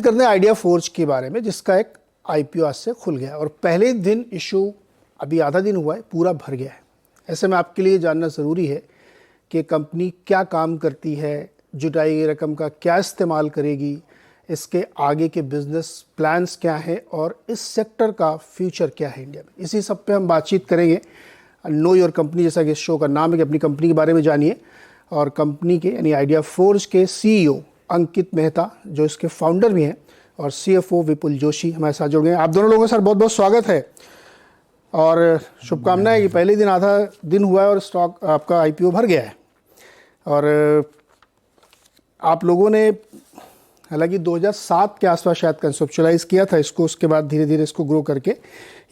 करते हैं idea forge के बारे में, जिसका एक आईपीओ आज से खुल गया और पहले दिन इशू अभी आधा दिन हुआ है, पूरा भर गया है। ऐसे में आपके लिए जानना ज़रूरी है कि कंपनी क्या काम करती है, जुटाई गई रकम का क्या इस्तेमाल करेगी, इसके आगे के बिजनेस प्लान्स क्या हैं और इस सेक्टर का फ्यूचर क्या है इंडिया में। इसी सब पे हम बातचीत करेंगे। नो योर कंपनी जैसा कि इस शो का नाम है कि अपनी कंपनी के बारे में जानिए। और कंपनी के यानी आइडिया फोर्ज के सीईओ अंकित मेहता, जो इसके फाउंडर भी हैं, और सीएफओ विपुल जोशी हमारे साथ जुड़ गए हैं। आप दोनों लोगों का सर बहुत बहुत स्वागत है और शुभकामनाएं कि पहले दिन आधा दिन हुआ है और स्टॉक आपका आईपीओ भर गया है। और आप लोगों ने हालांकि 2007 के आसपास शायद कंसेप्चुलाइज किया था इसको, उसके बाद धीरे धीरे इसको ग्रो करके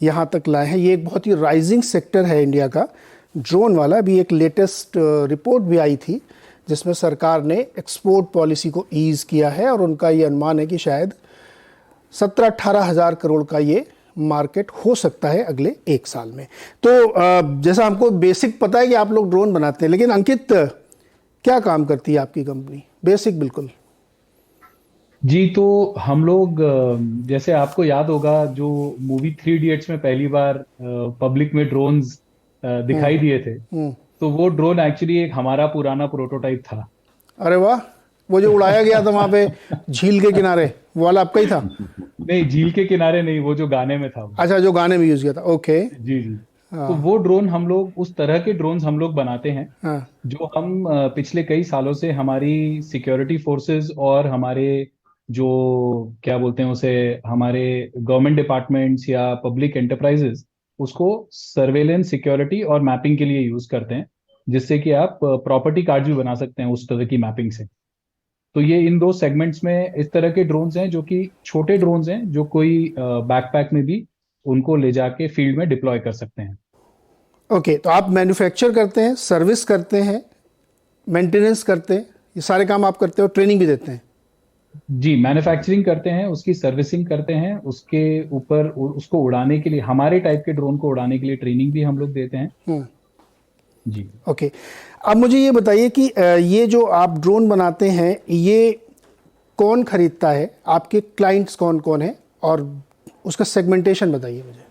यहाँ तक लाए हैं। ये एक बहुत ही राइजिंग सेक्टर है इंडिया का, ड्रोन वाला। अभी एक लेटेस्ट रिपोर्ट भी आई थी जिसमें सरकार ने एक्सपोर्ट पॉलिसी को ईज़ किया है और उनका ये अनुमान है कि शायद 17-18 हज़ार करोड़ का ये मार्केट हो सकता है अगले एक साल में। तो जैसा हमको बेसिक पता है कि आप लोग ड्रोन बनाते हैं, लेकिन अंकित क्या काम करती है आपकी कंपनी? बेसिक बिल्कुल जी। तो हम लोग जैसे आपको याद होगा जो मूवी थ्री इडियट्स में पहली बार पब्लिक में ड्रोन्स दिखाई दिए थे, हम्म। तो वो ड्रोन एक्चुअली एक हमारा पुराना प्रोटोटाइप था। अरे वाह, वो जो उड़ाया गया था वहां पे झील के किनारे, वो वाला आपका ही था? नहीं, झील के किनारे नहीं, वो जो गाने में था वो। अच्छा, जो गाने में यूज किया था, ओके। जी जी। तो हाँ वो ड्रोन हम लोग उस तरह के ड्रोन्स हम लोग बनाते हैं हाँ। जो हम पिछले कई सालों से हमारी सिक्योरिटी फोर्सेस और हमारे जो क्या बोलते हैं उसे, हमारे गवर्नमेंट डिपार्टमेंट्स या पब्लिक एंटरप्राइजेस उसको सर्वेलेंस, सिक्योरिटी और मैपिंग के लिए यूज करते हैं, जिससे कि आप प्रॉपर्टी कार्ड भी बना सकते हैं उस तरह की मैपिंग से। तो ये इन दो सेगमेंट्स में इस तरह के ड्रोन्स हैं जो कि छोटे ड्रोन्स हैं, जो कोई बैकपैक में भी उनको ले जाके फील्ड में डिप्लॉय कर सकते हैं। ओके, तो आप मैन्युफैक्चर करते हैं, सर्विस करते हैं, मेंटेनेंस करते हैं, ये सारे काम आप करते हो, ट्रेनिंग भी देते हैं? जी, मैन्युफैक्चरिंग करते हैं, उसकी सर्विसिंग करते हैं, उसके ऊपर उसको उड़ाने के लिए, हमारे टाइप के ड्रोन को उड़ाने के लिए ट्रेनिंग भी हम लोग देते हैं। हम्म। जी। ओके, अब मुझे ये बताइए कि ये जो आप ड्रोन बनाते हैं ये कौन खरीदता है, आपके क्लाइंट्स कौन कौन है, और उसका सेगमेंटेशन बताइए मुझे।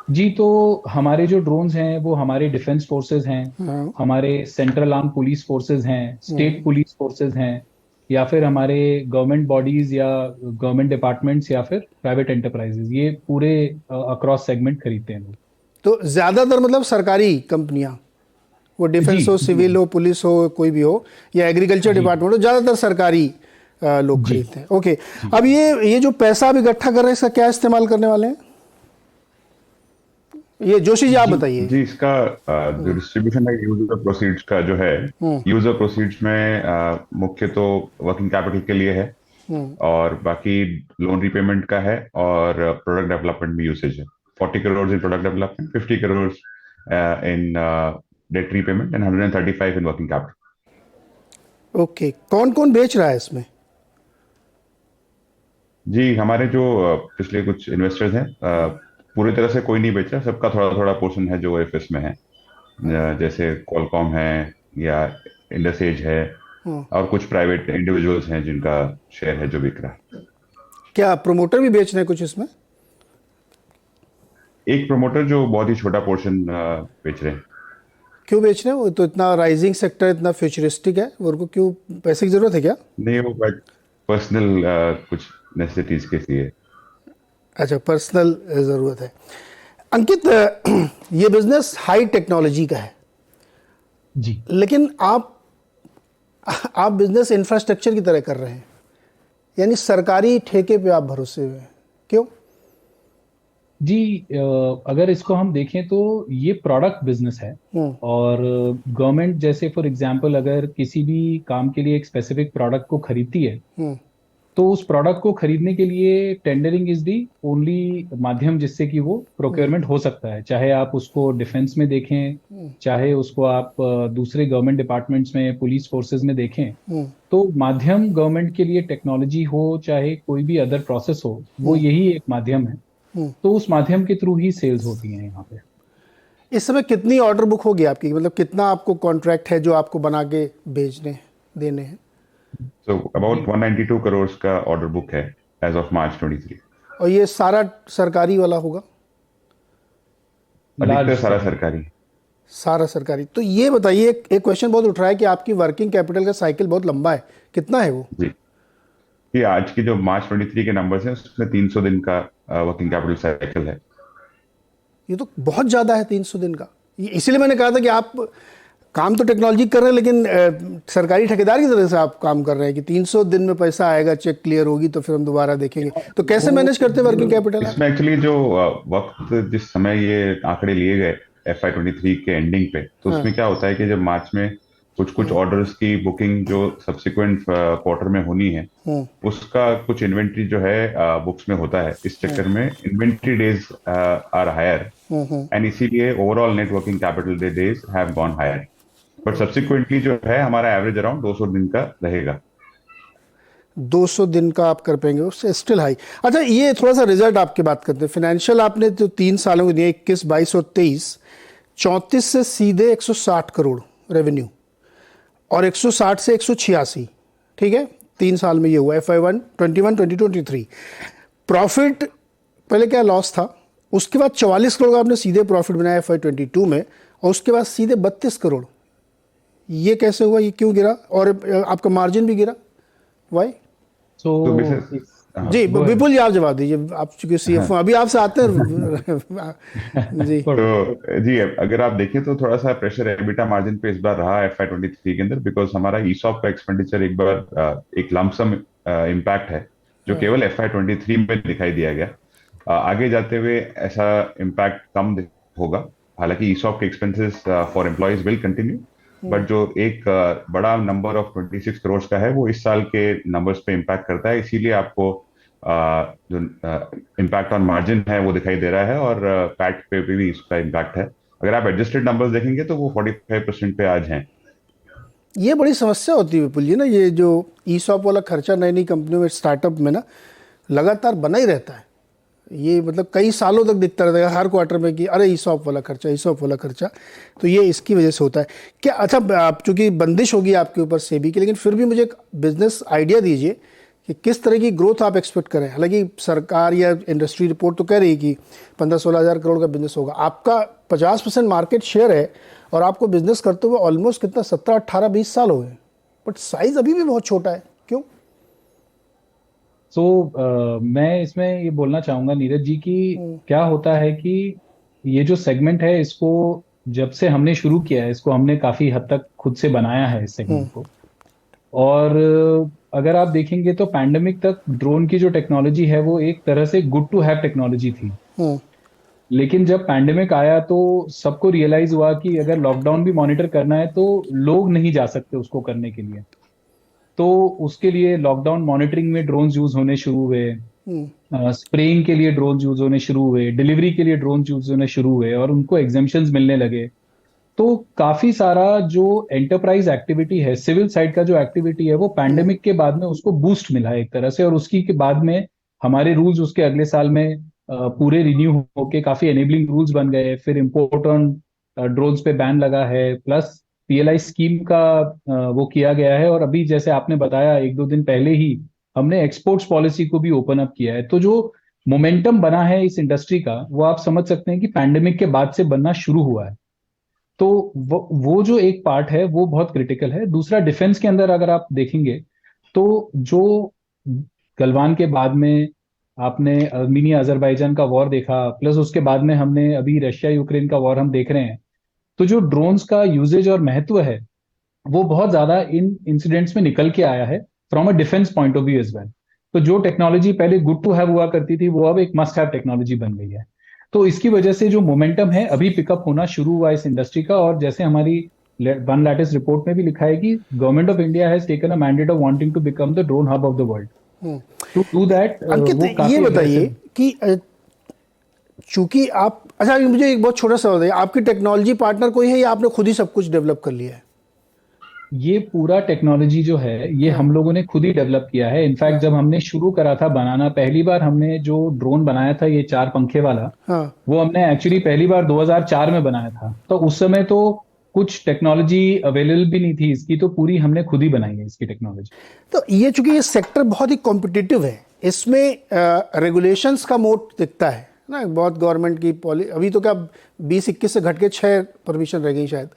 जी, तो हमारे जो ड्रोन्स हैं वो हमारे डिफेंस फोर्सेस हैं, हाँ। हमारे सेंट्रल आर्म पुलिस फोर्सेस हैं, स्टेट पुलिस फोर्सेस हैं, या फिर हमारे गवर्नमेंट बॉडीज या गवर्नमेंट डिपार्टमेंट्स या फिर प्राइवेट एंटरप्राइजेज, ये पूरे अक्रॉस सेगमेंट खरीदते हैं लोग। तो ज़्यादातर मतलब सरकारी कंपनियां, वो जी डिफेंस हो, जी सिविल हो, पुलिस हो, कोई भी हो, या एग्रीकल्चर जी डिपार्टमेंट हो, ज़्यादातर सरकारी लोग जी खरीदते हैं। ओके, जी। अब ये जो पैसा अब इकट्ठा कर रहे हैं, इसका क्या इस्तेमाल करने वाले हैं? ये जोशी जी आप जी बताइए। जी, इसका जो डिस्ट्रीब्यूशन है यूजर प्रोसीड्स का जो है, हम्म। यूजर प्रोसीड्स में मुख्य तो वर्किंग कैपिटल के लिए है, हम्म। और बाकी लोन रिपेमेंट का है, और प्रोडक्ट डेवलपमेंट में यूसेज है। 40 crore in product development, 50 crore in debt repayment, and 135 in working capital. Okay, कौन कौन बेच रहा है इसमें? जी, हमारे जो पिछले कुछ इन्वेस्टर्स हैं, पूरी तरह से कोई नहीं बेच रहा, सबका थोड़ा थोड़ा पोर्शन है जो एफएस में है। जैसे क्वालकॉम है, या इंडस एज है, हम्म। और कुछ प्राइवेट इंडिविजुअल्स हैं जिनका शेयर है जो बिक रहा है। क्या प्रमोटर भी बेच रहे हैं कुछ इसमें? एक प्रमोटर जो बहुत ही छोटा पोर्शन बेच रहे हैं। क्यों बेच रहे हैं? वो तो इतना राइजिंग सेक्टर, इतना फ्यूचरिस्टिक है, वो उनको क्यों, पैसे की जरूरत है क्या? नहीं, वो पर्सनल कुछ नेसेसिटीज के लिए। अच्छा, पर्सनल ज़रूरत है। अंकित, ये बिजनेस हाई टेक्नोलॉजी का है, जी लेकिन आप बिजनेस इंफ्रास्ट्रक्चर की तरह कर रहे हैं, यानी सरकारी ठेके पे आप भरोसे हुए हैं, क्यों? जी। अगर इसको हम देखें तो ये प्रोडक्ट बिजनेस है, हम्म। और गवर्नमेंट जैसे फॉर एग्जांपल अगर किसी भी काम के लिए एक स्पेसिफिक प्रोडक्ट को खरीदती है, हम्म। तो उस प्रोडक्ट को खरीदने के लिए टेंडरिंग इज दी ओनली माध्यम जिससे कि वो प्रोक्योरमेंट हो सकता है। चाहे आप उसको डिफेंस में देखें, चाहे उसको आप दूसरे गवर्नमेंट डिपार्टमेंट्स में, पुलिस फोर्सेस में देखें, हम्म। तो माध्यम गवर्नमेंट के लिए टेक्नोलॉजी हो चाहे कोई भी अदर प्रोसेस हो, वो यही एक माध्यम है। हम्म। तो उस माध्यम के थ्रू ही सेल्स होती हैं यहाँ पे। इस समय कितनी ऑर्डर बुक होगी आपकी, मतलब कितना आपको कॉन्ट्रैक्ट है जो आपको बना के भेजने देने हैं? तो अबाउट 192 करोड़ का ऑर्डर बुक है। as of March 23. और ये सारा सरकारी वाला होगा? अधिकतर लार्ज सारा सरकारी। सारा सरकारी। तो ये बताइए, एक क्वेश्चन बहुत उठ रहा है कि आपकी वर्किंग कैपिटल का साइकिल बहुत लंबा है, कितना है वो? जी, ये आज की जो March 23 के नंबर्स हैं उसमें 300 दिन का वर्किंग कैपिटल साइकिल है। ये तो बहुत ज़्यादा है 300 दिन का। इसीलिए मैंने कहा था कि आप काम तो टेक्नोलॉजी कर रहे हैं, लेकिन सरकारी ठेकेदार की तरह से आप काम कर रहे हैं कि 300 दिन में पैसा आएगा, चेक क्लियर होगी तो फिर हम दोबारा देखेंगे। तो कैसे मैनेज करते हैं वर्किंग कैपिटल आप? इसमें एक्चुअली जो वक्त जिस समय ये आंकड़े लिए गए FY23 के एंडिंग पे, तो उसमें क्या होता है कि जब मार्च में कुछ कुछ ऑर्डर्स की बुकिंग जो सब्सिक्वेंट क्वार्टर में होनी है, उसका कुछ इन्वेंट्री जो है बुक्स में होता है। इस चक्कर में inventory days are higher and इसीलिए overall net working capital days have gone higher, but subsequently जो है हमारा एवरेज अराउंड 200 दिन का रहेगा। 200 दिन का आप कर पाएंगे, उससे स्टिल हाई। अच्छा, ये थोड़ा सा रिजल्ट आपकी बात करते हैं। फाइनेंशियल आपने जो 3 सालों के दिए, 21, 22 और 23, 34 से सीधे 160 करोड़ रेवेन्यू और 160 से 186, ठीक है, 3 साल में ये हुआ। FY1 21, 22, 23 प्रॉफिट पहले क्या लॉस था, उसके बाद 44 करोड़ का आपने सीधे प्रॉफिट बनाया FY22 में, और उसके बाद सीधे 32 करोड़। ये कैसे हुआ, ये क्यों गिरा? और आपका मार्जिन भी गिरा, वाई? सो जी विपुल जी, आप जवाब दीजिए, आप चूंकि CFO अभी आपसे आते हैं। जी तो जी, अगर आप देखें तो थोड़ा सा प्रेशर एबिटा मार्जिन पे इस बार रहा FY23 के अंदर, बिकॉज हमारा ESOP का एक्सपेंडिचर एक बार एक लमसम इम्पैक्ट है जो केवल FY23 में दिखाई दिया गया। आगे जाते हुए ऐसा इम्पैक्ट कम होगा। हालांकि ESOP के expenses for employees will continue, but जो एक बड़ा नंबर ऑफ 26 करोड़ का है वो इस साल के नंबर्स पे इम्पैक्ट करता है, इसीलिए आपको जो इम्पैक्ट ऑन मार्जिन है वो दिखाई दे रहा है, और पैट पे भी इसका इम्पैक्ट है। अगर आप एडजस्टेड नंबर्स देखेंगे तो वो 45% पे आज हैं। ये बड़ी समस्या होती है विपुल जी ना, ये जो ESOP वाला खर्चा नई नई कंपनियों में, स्टार्टअप में ना लगातार बना ही रहता है। ये मतलब कई सालों तक दिखता रहता है हर क्वार्टर में कि अरे ESOP वाला खर्चा, ESOP वाला खर्चा। तो ये इसकी वजह से होता है क्या? अच्छा, आप चूंकि बंदिश होगी आपके ऊपर सेबी की, लेकिन फिर भी मुझे एक बिजनेस आइडिया दीजिए कि किस तरह की ग्रोथ आप एक्सपेक्ट करें। हालांकि सरकार या इंडस्ट्री रिपोर्ट तो कह रही है कि 15-16 हज़ार करोड़ का बिजनेस होगा। आपका 50% मार्केट शेयर है और आपको बिजनेस करते हुए ऑलमोस्ट कितना 17, 18, 20 साल हो गए, बट साइज अभी भी बहुत छोटा है, क्यों? मैं इसमें ये बोलना चाहूंगा नीरज जी कि क्या होता है कि ये जो सेगमेंट है, इसको जब से हमने शुरू किया है, इसको हमने काफी हद तक खुद से बनाया है इस सेगमेंट को। और अगर आप देखेंगे तो पैंडेमिक तक ड्रोन की जो टेक्नोलॉजी है वो एक तरह से गुड टू हैव टेक्नोलॉजी थी। लेकिन जब पैंडेमिक आया तो सबको रियलाइज हुआ कि अगर लॉकडाउन भी मॉनिटर करना है तो लोग नहीं जा सकते उसको करने के लिए। तो उसके लिए लॉकडाउन मॉनिटरिंग में ड्रोन्स यूज होने शुरू हुए, स्प्रेइंग के लिए ड्रोन्स यूज होने शुरू हुए, डिलीवरी के लिए ड्रोन्स यूज होने शुरू हुए, और उनको एग्जेम्पशंस मिलने लगे। तो काफी सारा जो एंटरप्राइज एक्टिविटी है, सिविल साइड का जो एक्टिविटी है, वो पैंडेमिक के बाद में उसको बूस्ट मिला है एक तरह से। और उसकी के बाद में हमारे रूल्स उसके अगले साल में पूरे रिन्यू होके काफी एनेबलिंग रूल्स बन गए। फिर इम्पोर्ट ऑन ड्रोन्स पे बैन लगा है, प्लस PLI स्कीम का वो किया गया है। और अभी जैसे आपने बताया 1-2 दिन पहले ही हमने एक्सपोर्ट्स पॉलिसी को भी ओपन अप किया है। तो जो मोमेंटम बना है इस इंडस्ट्री का, वो आप समझ सकते हैं कि पैंडेमिक के बाद से बनना शुरू हुआ है। तो वो जो एक पार्ट है वो बहुत क्रिटिकल है। दूसरा, डिफेंस के अंदर अगर आप देखेंगे तो जो गलवान के बाद में आपने अर्मीनिया अजरबैजान का वॉर देखा, प्लस उसके बाद में हमने अभी रशिया यूक्रेन का वॉर हम देख रहे हैं। तो जो ड्रोन्स का यूजेज और महत्व है वो बहुत ज्यादा इन इंसिडेंट्स में निकल के आया है from a defence point of view as well. तो जो टेक्नोलॉजी पहले गुड टू हैव हुआ करती थी, वो अब एक मस्ट हैव टेक्नोलॉजी बन गई है। तो इसकी वजह से जो मोमेंटम है अभी पिकअप होना शुरू हुआ इस इंडस्ट्री का। और जैसे हमारी वन लेटेस्ट रिपोर्ट में भी लिखा है कि government of India has taken a mandate of wanting to become the drone hub of the world. To do that, Ankit ये बताइए कि चूंकि आप, अच्छा मुझे एक बहुत छोटा सा बताइए, आपकी टेक्नोलॉजी पार्टनर कोई है या आपने खुद ही सब कुछ डेवलप कर लिया है? ये पूरा टेक्नोलॉजी जो है ये हम लोगों ने खुद ही डेवलप किया है। इनफैक्ट जब हमने शुरू करा था बनाना, पहली बार हमने जो ड्रोन बनाया था ये 4 पंखे वाला, वो हमने एक्चुअली पहली बार 2004 में बनाया था। तो उस समय तो कुछ टेक्नोलॉजी अवेलेबल भी नहीं थी इसकी, तो पूरी हमने खुद ही बनाई है इसकी टेक्नोलॉजी। तो ये चूंकि ये सेक्टर बहुत ही कॉम्पिटिटिव है, इसमें रेगुलेशंस का मोड दिखता है ना, बहुत गवर्नमेंट की अभी तो क्या 20-21 से घट के 6 परमिशन रह गई शायद,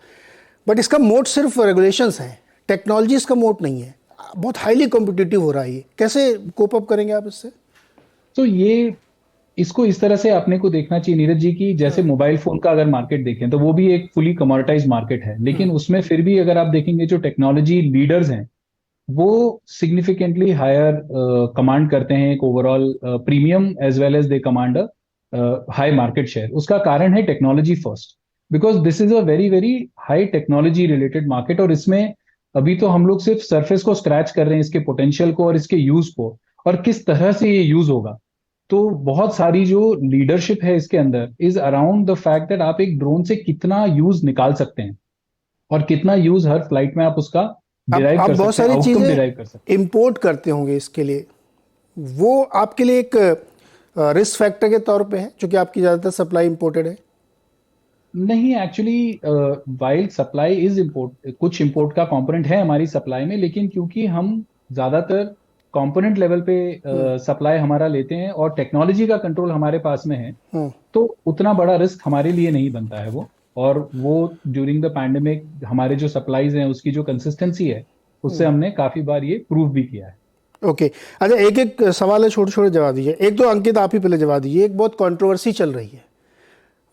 बट इसका मोड सिर्फ रेगुलेशंस है, टेक्नोलॉजी इसका मोड नहीं है, बहुत हाईली कॉम्पिटिटिव हो रहा है ये, कैसे कोप अप करेंगे आप इससे? तो ये इसको इस तरह से अपने को देखना चाहिए नीरज जी की जैसे मोबाइल फोन का अगर मार्केट देखें तो वो भी एक फुली कमोडिटाइज मार्केट है, लेकिन उसमें फिर भी अगर आप देखेंगे जो टेक्नोलॉजी लीडर्स हैं वो सिग्निफिकेंटली हायर कमांड करते हैं एक overall premium as well as they command high market share. उसका कारण है technology first, because this is a very very high technology related market, और इसमें अभी तो हम लोग सिर्फ सरफेस को स्क्रैच कर रहे हैं, इसके पोटेंशियल को और इसके यूज को और किस तरह से ये यूज होगा। तो बहुत सारी जो लीडरशिप है इसके अंदर is around the fact that आप एक ड्रोन से कितना यूज निकाल सकते हैं और कितना यूज हर फ्लाइट में आप उसका डिराइव कर बहुत सकते हैं, सारी आउटकम डिराइव चीजें कर सकते हैं। इंपोर्ट करते होंगे इसके लिए, वो आपके लिए एक रिस्क फैक्टर के तौर पे है क्योंकि आपकी ज्यादातर सप्लाई इंपोर्टेड है? नहीं, actually while supply is import, कुछ इम्पोर्ट का कंपोनेंट है हमारी सप्लाई में, लेकिन क्योंकि हम ज्यादातर कंपोनेंट लेवल पे सप्लाई हमारा लेते हैं और टेक्नोलॉजी का कंट्रोल हमारे पास में है, तो उतना बड़ा रिस्क हमारे लिए नहीं बनता है वो। और वो ड्यूरिंग द पैंडेमिक हमारे जो सप्लाईज हैं उसकी जो कंसिस्टेंसी है उससे हमने काफी बार ये प्रूव भी किया है। ओके अच्छा, एक एक सवाल है, छोटे छोटे जवाब दीजिए। एक तो अंकित आप ही पहले जवाब दीजिए, एक बहुत कंट्रोवर्सी चल रही है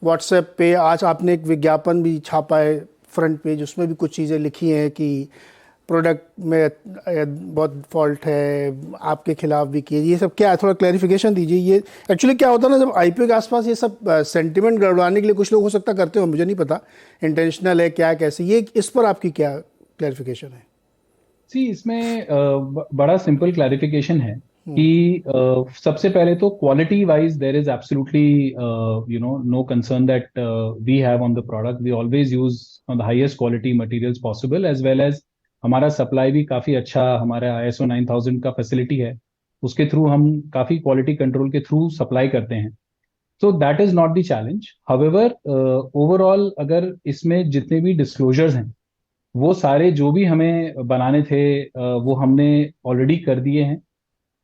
व्हाट्सएप पे, आज आपने एक विज्ञापन भी छापा है फ्रंट पेज, उसमें भी कुछ चीज़ें लिखी हैं कि प्रोडक्ट में बहुत फॉल्ट है, आपके खिलाफ भी किए, ये सब क्या है? थोड़ा क्लैरिफिकेशन दीजिए। ये एक्चुअली क्या होता है ना, जब आईपीओ के आसपास ये सब सेंटिमेंट गड़बड़ाने के लिए कुछ लोग हो सकता करते हो, मुझे नहीं पता इंटेंशनल है क्या कैसे, ये इस पर आपकी क्या क्लैरिफिकेशन है? इसमें बड़ा सिंपल क्लैरिफिकेशन है कि सबसे पहले तो quality wise there is absolutely no concern that we have on the product. We always use on the highest quality materials possible, as well as हमारा सप्लाई भी काफी अच्छा, हमारा ISO 9000 का फैसिलिटी है, उसके थ्रू हम काफी क्वालिटी कंट्रोल के थ्रू सप्लाई करते हैं। So that is not the challenge. However overall अगर इसमें जितने भी डिस्क्लोजर्स हैं वो सारे जो भी हमें बनाने थे वो हमने ऑलरेडी कर दिए हैं।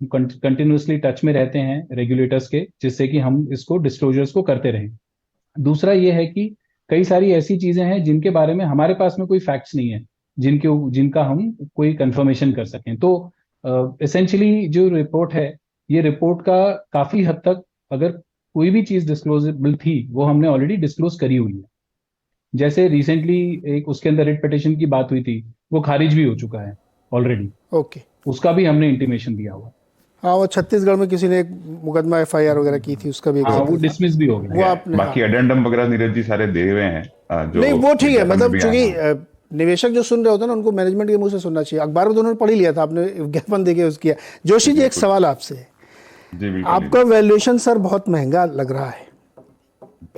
कंटिन्यूसली टच में रहते हैं रेगुलेटर्स के, जिससे कि हम इसको डिस्क्लोजर्स को करते रहें। दूसरा ये है कि कई सारी ऐसी चीजें हैं जिनके बारे में हमारे पास में कोई फैक्ट्स नहीं है, जिनका हम कोई कंफर्मेशन कर सकें। तो एसेंशियली जो रिपोर्ट है, ये रिपोर्ट का काफी हद तक अगर कोई भी चीज डिस्क्लोजेबल थी वो हमने ऑलरेडी डिस्क्लोज करी हुई है। जैसे रिसेंटली एक उसके अंदर रिट पिटीशन की बात हुई थी, वो खारिज भी हो चुका है ऑलरेडी। ओके, उसका भी हमने इंटीमेशन दिया हुआ। हाँ, वो छत्तीसगढ़ में किसी ने एक मुकदमा FIR वगैरह की थी, उसका भी हाँ, वो डिसमिस भी हो गया। वो आपने बाकी एडेंडम वगैरह नीरज जी सारे दे हुए हैं जो नहीं, वो ठीक है, मतलब भी चूंकि आए हैं। निवेशक जो सुन रहे होते हैं ना, उनको मैनेजमेंट के मुंह से सुनना चाहिए। अखबार में तो उन्होंने पढ़ ही लिया था, आपने विज्ञापन देके उसकी किया। जोशी जी, एक सवाल आपसे है, जी बिल्कुल। आपका वैल्यूएशन सर बहुत महंगा लग रहा है,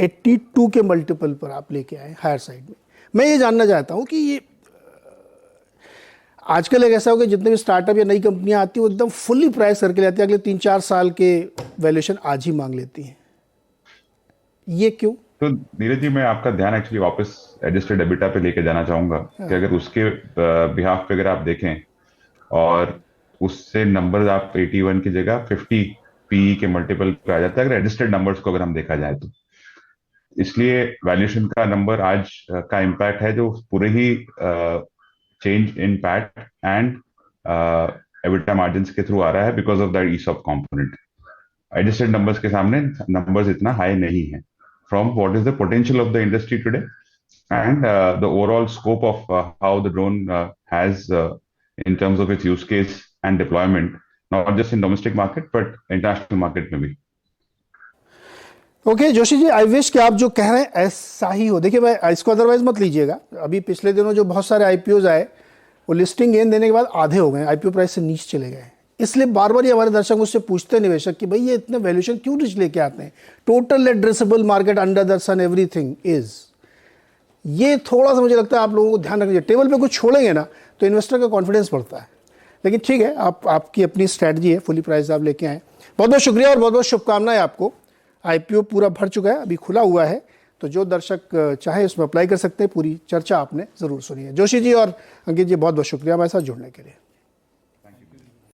82 के मल्टीपल पर आप लेके आए हायर साइड में। मैं ये जानना चाहता हूँ कि ये आजकल एक ऐसा हो कि जितने भी स्टार्टअप या नई कंपनियां आती हैं वो एकदम फुल्ली प्राइस करके लेती हैं, अगले 3-4 साल के वैल्यूएशन आज ही मांग लेती हैं, ये क्यों? तो नीरज जी, मैं आपका ध्यान एक्चुअली वापस एडजस्टेड एबिटा पे लेके जाना चाहूंगा कि अगर उसके बिहाफ पे अगर आप देखें और उससे नंबर्स आप 81 की जगह 50 PE के मल्टीपल पे आ जाता है, अगर एडजस्टेड नंबर्स को अगर हम देखा जाए तो। इसलिए वैल्यूएशन का नंबर आज का इम्पैक्ट है जो पूरे ही change in PAT and EBITDA margins के थ्रू आ रहा है because of that ESOP component. Adjusted numbers के सामने नंबर्स इतना हाई नहीं है from what is the potential of the industry today and the overall scope of how the drone has in terms of its use case and deployment, not just in domestic market but international market में भी। Okay Joshi ji, I wish कि आप जो कह रहे हैं ऐसा ही हो। देखिए, मैं इसको अदरवाइज मत लीजिएगा। अभी पिछले दिनों जो बहुत सारे IPOs आए, वो लिस्टिंग गेन देने के बाद आधे हो गए, IPO प्राइस से नीचे चले गए। इसलिए बार बार ये हमारे दर्शक मुझसे पूछते हैं निवेशक कि भाई ये इतने वैल्यूएशन क्यों नीचे लेके आते हैं? Total addressable market under the sun everything is, ये थोड़ा सा मुझे लगता है आप लोगों को ध्यान रखना चाहिए। टेबल पे कुछ छोड़ेंगे ना तो इन्वेस्टर का कॉन्फिडेंस बढ़ता है। लेकिन ठीक है, आपकी अपनी स्ट्रैटेजी है, फुली प्राइस आप लेके आए। बहुत बहुत शुक्रिया और बहुत बहुत शुभकामनाएं आपको। IPO पूरा भर चुका है, अभी खुला हुआ है, तो जो दर्शक चाहे उसमें अप्लाई कर सकते हैं। पूरी चर्चा आपने ज़रूर सुनी है। जोशी जी और अंकित जी, बहुत बहुत शुक्रिया हमारे साथ जुड़ने के लिए।